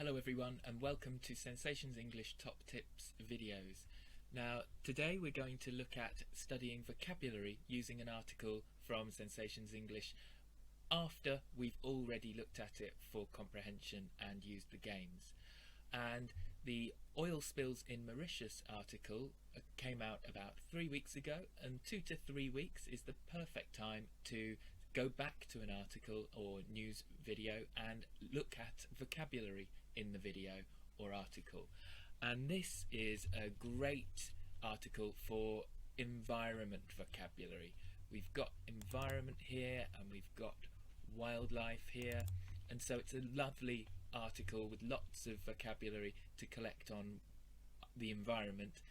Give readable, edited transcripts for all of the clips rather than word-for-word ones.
Hello everyone and welcome to Sensations English Top Tips videos. Now today we're going to look at studying vocabulary using an article from Sensations English after we've already looked at it for comprehension and used the games. And the oil spills in Mauritius article came out about 3 weeks ago, and 2 to 3 weeks is the perfect time to go back to an article or news video and look at vocabulary in the video or article. And this is a great article for environment vocabulary. We've got environment here and we've got wildlife here, and so it's a lovely article with lots of vocabulary to collect on the environment.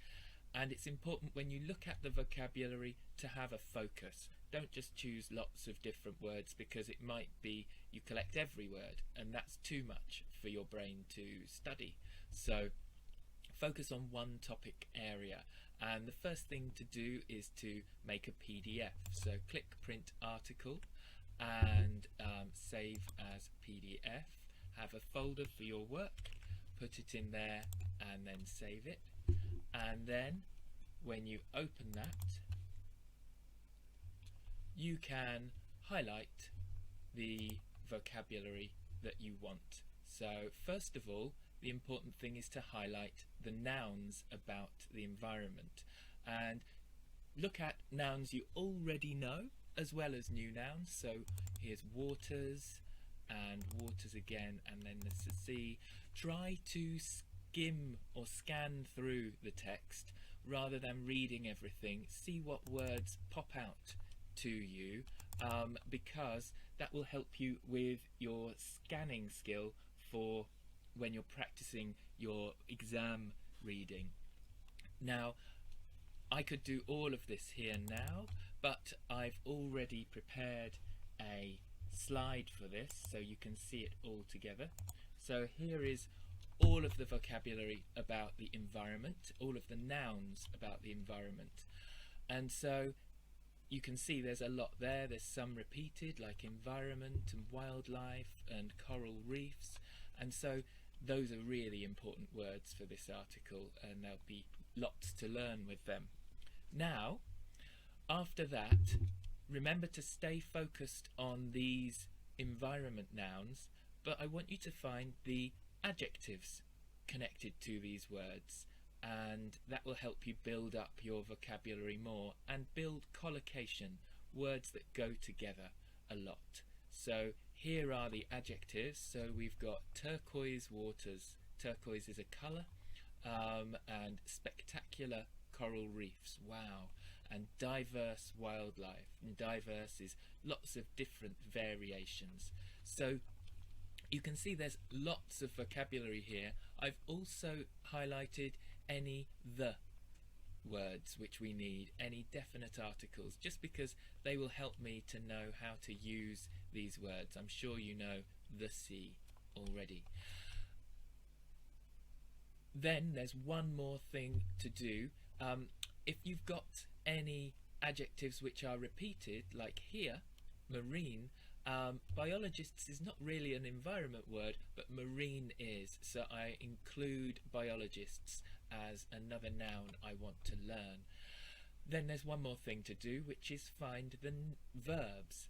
And it's important when you look at the vocabulary to have a focus. Don't just choose lots of different words, because it might be you collect every word and that's too much for your brain to study. So focus on one topic area, and the first thing to do is to make a PDF. So click print article and save as PDF. Have a folder for your work, put it in there and then save it. And then when you open that, you can highlight the vocabulary that you want. So first of all, the important thing is to highlight the nouns about the environment, and look at nouns you already know as well as new nouns. So here's waters and waters again, and then there's the sea. Try to skim or scan through the text rather than reading everything. See what words pop out to you, because that will help you with your scanning skill for when you're practicing your exam reading. Now, I could do all of this here now, but I've already prepared a slide for this so you can see it all together. So here is all of the vocabulary about the environment, all of the nouns about the environment. And so you can see there's a lot there. There's some repeated, like environment and wildlife and coral reefs, and so those are really important words for this article, and there'll be lots to learn with them. Now, after that, remember to stay focused on these environment nouns, but I want you to find the adjectives connected to these words, and that will help you build up your vocabulary more and build collocation, words that go together a lot. So here are the adjectives. So we've got turquoise waters. Turquoise is a colour, and spectacular coral reefs. Wow. And diverse wildlife. And diverse is lots of different variations. So you can see there's lots of vocabulary here. I've also highlighted any the words which we need, any definite articles, just because they will help me to know how to use these words. I'm sure you know the sea already. Then there's one more thing to do. If you've got any adjectives which are repeated, like here, marine, biologists is not really an environment word, but marine is, so I include biologists as another noun I want to learn. Then there's one more thing to do, which is find the verbs,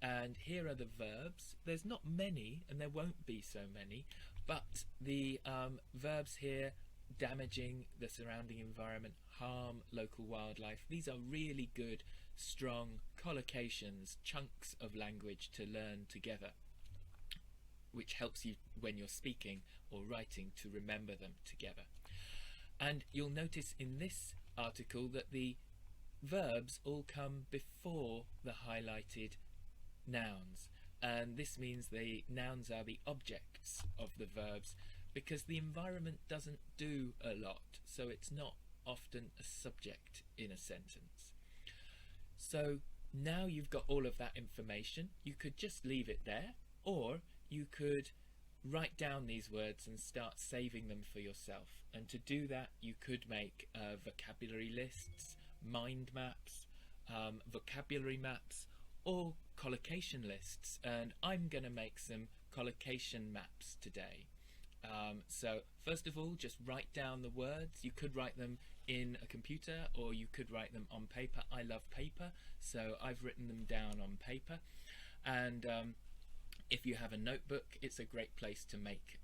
and here are the verbs. There's not many, and there won't be so many, but the verbs here: damaging the surrounding environment, harm local wildlife. These are really good, strong collocations, chunks of language to learn together, which helps you when you're speaking or writing to remember them together. And you'll notice in this article that the verbs all come before the highlighted nouns, and this means the nouns are the objects of the verbs, because the environment doesn't do a lot, so it's not often a subject in a sentence. So now you've got all of that information, you could just leave it there, or you could write down these words and start saving them for yourself. And to do that, you could make vocabulary lists, mind maps, vocabulary maps, or collocation lists. And I'm going to make some collocation maps today. So first of all, just write down the words. You could write them in a computer or you could write them on paper. I love paper, so I've written them down on paper. And if you have a notebook, it's a great place to make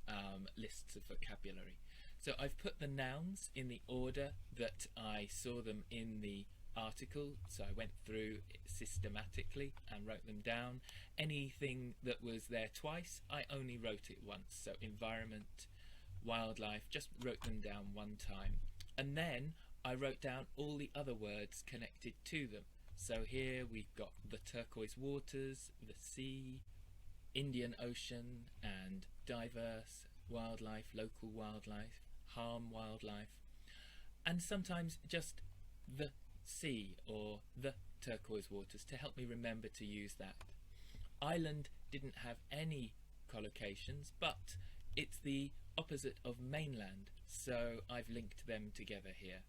lists of vocabulary. So I've put the nouns in the order that I saw them in the article, so I went through it systematically and wrote them down. Anything that was there twice, I only wrote it once. So environment, wildlife, just wrote them down one time. And then I wrote down all the other words connected to them. So here we've got the turquoise waters, the sea, Indian Ocean, and diverse wildlife, local wildlife, harm wildlife, and sometimes just the sea or the turquoise waters to help me remember to use that. Island didn't have any collocations, but it's the opposite of mainland, so I've linked them together here.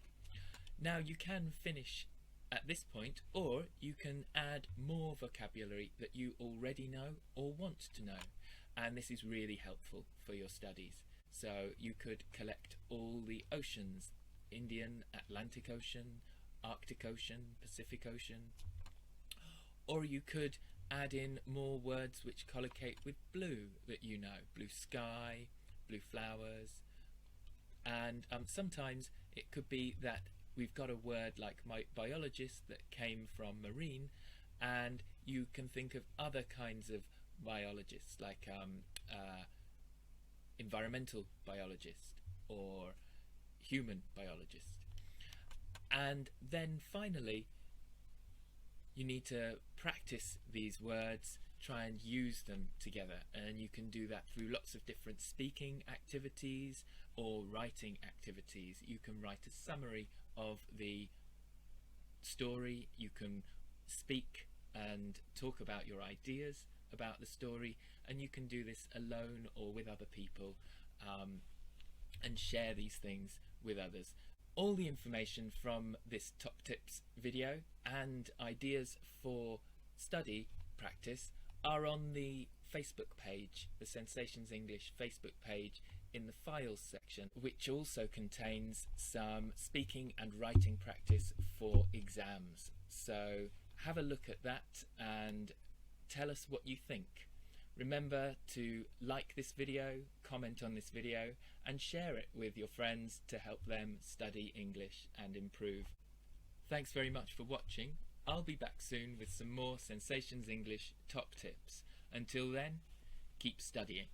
Now you can finish at this point, or you can add more vocabulary that you already know or want to know, and this is really helpful for your studies. So you could collect all the oceans: Indian, Atlantic Ocean, Arctic Ocean, Pacific Ocean, or you could add in more words which collocate with blue that you know: blue sky, blue flowers, and sometimes it could be that we've got a word like biologist that came from marine, and you can think of other kinds of biologists like environmental biologist or human biologist. And then finally, you need to practice these words, try and use them together, and you can do that through lots of different speaking activities or writing activities. You can write a summary of the story, you can speak and talk about your ideas about the story, and you can do this alone or with other people, and share these things with others. All the information from this Top Tips video and ideas for study practice are on the Facebook page, the Sensations English Facebook page, in the files section, which also contains some speaking and writing practice for exams. So have a look at that and tell us what you think. Remember to like this video, comment on this video, and share it with your friends to help them study English and improve. Thanks very much for watching. I'll be back soon with some more Sensations English top tips. Until then, keep studying.